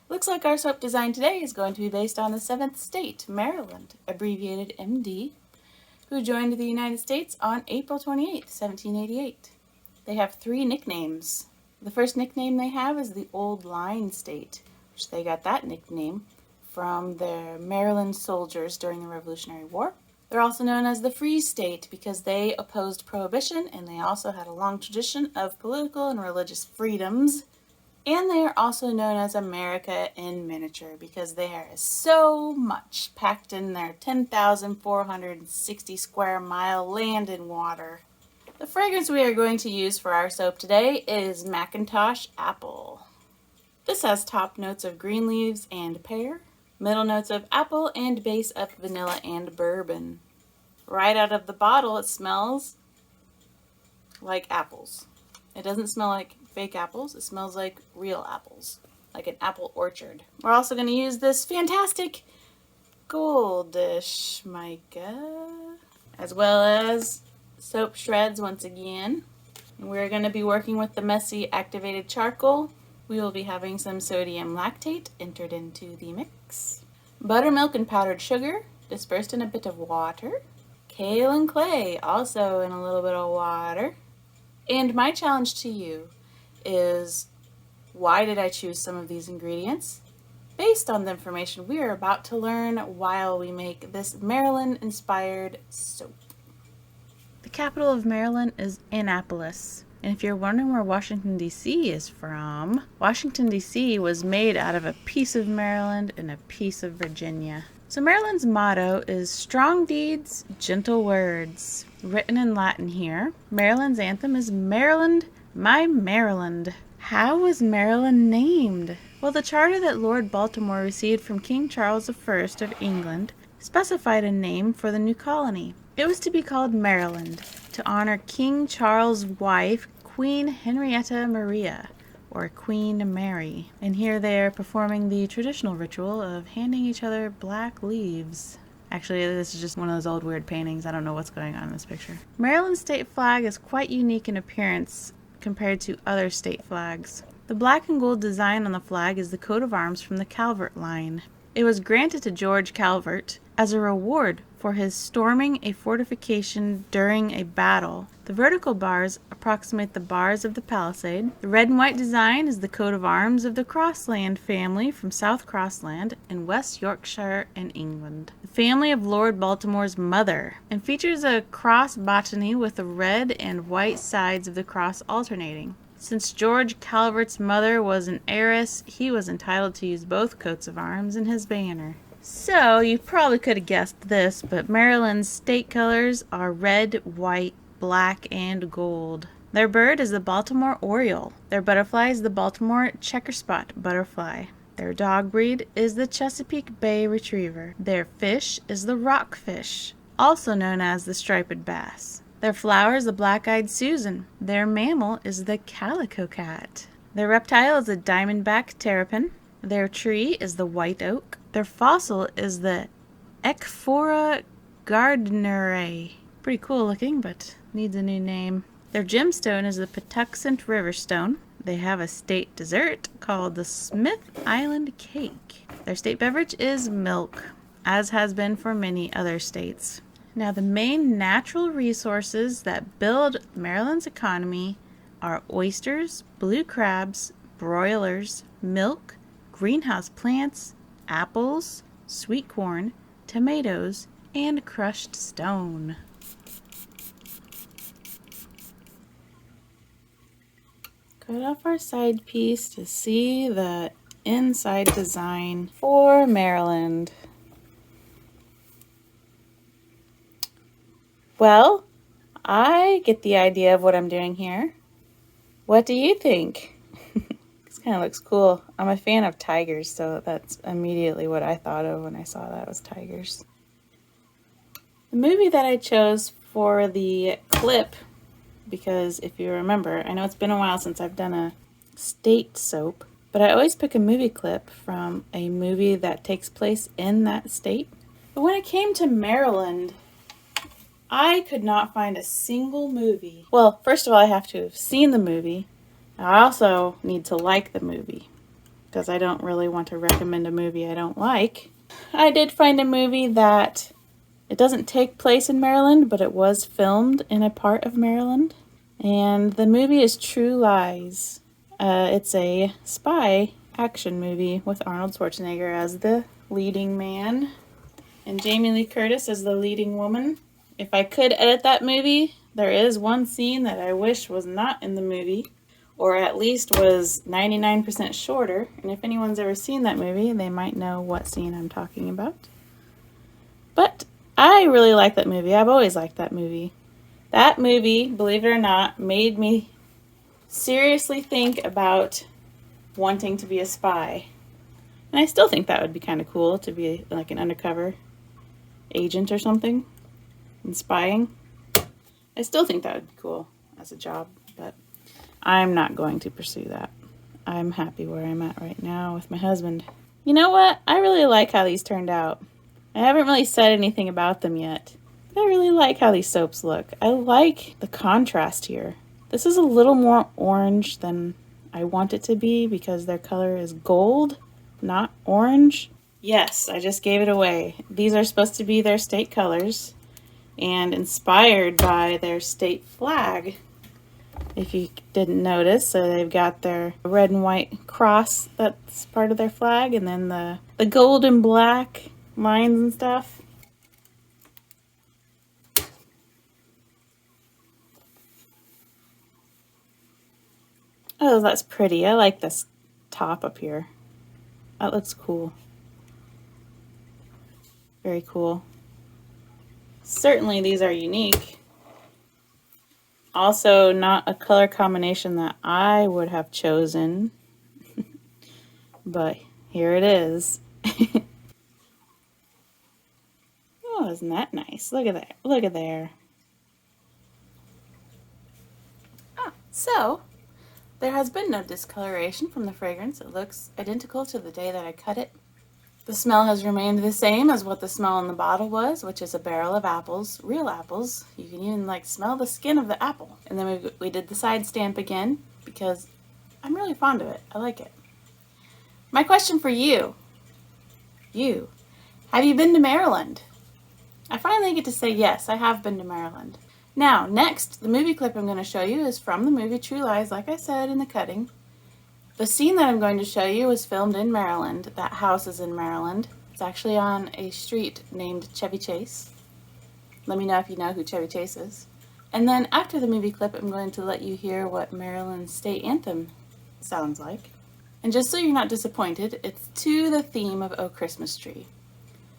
Looks like our soap design today is going to be based on the 7th state, Maryland, abbreviated MD, who joined the United States on April 28, 1788. They have 3 nicknames. The first nickname they have is the Old Line State, which they got that nickname from their Maryland soldiers during the Revolutionary War. They're also known as the Free State because they opposed prohibition and they also had a long tradition of political and religious freedoms. And they are also known as America in miniature because there is so much packed in their 10,460 square mile land and water. The fragrance we are going to use for our soap today is Macintosh Apple. This has top notes of green leaves and pear, middle notes of apple, and base of vanilla and bourbon. Right out of the bottle, it smells like apples. It doesn't smell like fake apples, it smells like real apples, like an apple orchard. We're also going to use this fantastic goldish mica, as well as soap shreds once again. And we're going to be working with the messy activated charcoal. We will be having some sodium lactate entered into the mix, buttermilk and powdered sugar dispersed in a bit of water, kale and clay also in a little bit of water. And my challenge to you is, why did I choose some of these ingredients? Based on the information we are about to learn while we make this Maryland-inspired soap. The capital of Maryland is Annapolis. And if you're wondering where Washington, D.C. is from, Washington, D.C. was made out of a piece of Maryland and a piece of Virginia. So Maryland's motto is strong deeds, gentle words. Written in Latin here. Maryland's anthem is Maryland, my Maryland. How was Maryland named? Well, the charter that Lord Baltimore received from King Charles I of England specified a name for the new colony. It was to be called Maryland, to honor King Charles' wife, Queen Henrietta Maria, or Queen Mary. And here they are performing the traditional ritual of handing each other black leaves. Actually, this is just one of those old weird paintings. I don't know what's going on in this picture. Maryland's state flag is quite unique in appearance compared to other state flags. The black and gold design on the flag is the coat of arms from the Calvert line. It was granted to George Calvert as a reward for his storming a fortification during a battle. The vertical bars approximate the bars of the palisade. The red and white design is the coat of arms of the Crossland family from South Crossland in West Yorkshire in England, the family of Lord Baltimore's mother, and features a cross botany with the red and white sides of the cross alternating. Since George Calvert's mother was an heiress, he was entitled to use both coats of arms in his banner. So, you probably could have guessed this, but Maryland's state colors are red, white, black, and gold. Their bird is the Baltimore Oriole. Their butterfly is the Baltimore Checkerspot butterfly. Their dog breed is the Chesapeake Bay Retriever. Their fish is the rockfish, also known as the striped bass. Their flower is the black-eyed Susan. Their mammal is the calico cat. Their reptile is the diamondback terrapin. Their tree is the white oak. Their fossil is the Echephora gardnerae. Pretty cool looking, but needs a new name. Their gemstone is the Patuxent River stone. They have a state dessert called the Smith Island Cake. Their state beverage is milk, as has been for many other states. Now, the main natural resources that build Maryland's economy are oysters, blue crabs, broilers, milk, greenhouse plants, apples, sweet corn, tomatoes, and crushed stone. Cut off our side piece to see the inside design for Maryland. Well, I get the idea of what I'm doing here. What do you think? This kind of looks cool. I'm a fan of tigers, so that's immediately what I thought of when I saw that was tigers. The movie that I chose for the clip, because if you remember, I know it's been a while since I've done a state soap, but I always pick a movie clip from a movie that takes place in that state. But when it came to Maryland, I could not find a single movie. Well, first of all, I have to have seen the movie. I also need to like the movie. because I don't really want to recommend a movie I don't like. I did find a movie that it doesn't take place in Maryland, but it was filmed in a part of Maryland. And the movie is True Lies. It's a spy action movie with Arnold Schwarzenegger as the leading man and Jamie Lee Curtis as the leading woman. If I could edit that movie, there is one scene that I wish was not in the movie, or at least was 99% shorter. And if anyone's ever seen that movie, they might know what scene I'm talking about. But I really like that movie. I've always liked that movie. That movie, believe it or not, made me seriously think about wanting to be a spy. And I still think that would be kind of cool to be like an undercover agent or something and spying. I still think that would be cool as a job, but I'm not going to pursue that. I'm happy where I'm at right now with my husband. You know what? I really like how these turned out. I haven't really said anything about them yet. I really like how these soaps look. I like the contrast here. This is a little more orange than I want it to be because their color is gold, not orange. Yes, I just gave it away. These are supposed to be their state colors and inspired by their state flag. If you didn't notice, so they've got their red and white cross that's part of their flag, and then the gold and black lines and stuff. Oh, that's pretty. I like this top up here. That looks cool. Very cool. Certainly these are unique. Also not a color combination that I would have chosen. But here it is. Oh, isn't that nice? Look at that. Look at there. Ah, so there has been no discoloration from the fragrance. It looks identical to the day that I cut it. The smell has remained the same as what the smell in the bottle was, which is a barrel of apples, real apples. You can even like smell the skin of the apple. And then we did the side stamp again because I'm really fond of it. I like it. My question for you, have you been to Maryland? I finally get to say yes, I have been to Maryland. Now, next, the movie clip I'm going to show you is from the movie True Lies, like I said in the cutting. The scene that I'm going to show you was filmed in Maryland. That house is in Maryland. It's actually on a street named Chevy Chase. Let me know if you know who Chevy Chase is. And then after the movie clip, I'm going to let you hear what Maryland's state anthem sounds like. And just so you're not disappointed, it's to the theme of O Christmas Tree.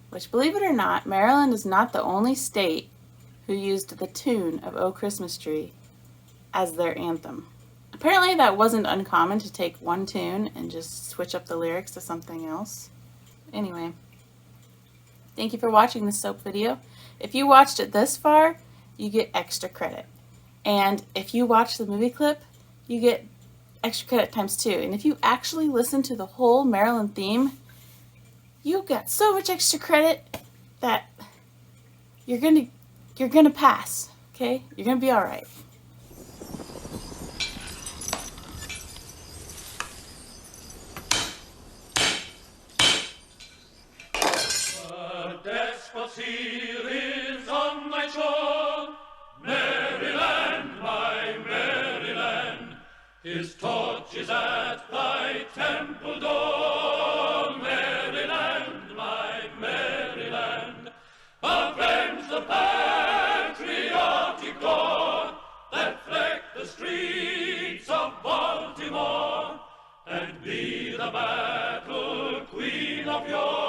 Which, believe it or not, Maryland is not the only state who used the tune of O Christmas Tree as their anthem. Apparently that wasn't uncommon to take one tune and just switch up the lyrics to something else. Anyway, thank you for watching this soap video. If you watched it this far, you get extra credit. And if you watch the movie clip, you get extra credit times 2. And if you actually listen to the whole Maryland theme, you got so much extra credit that you're gonna pass, okay? You're gonna be all right. Here is on my shore, Maryland, my Maryland. His torch is at thy temple door, Maryland, my Maryland. Avenge the patriotic gore that fleck the streets of Baltimore, and be the battle queen of your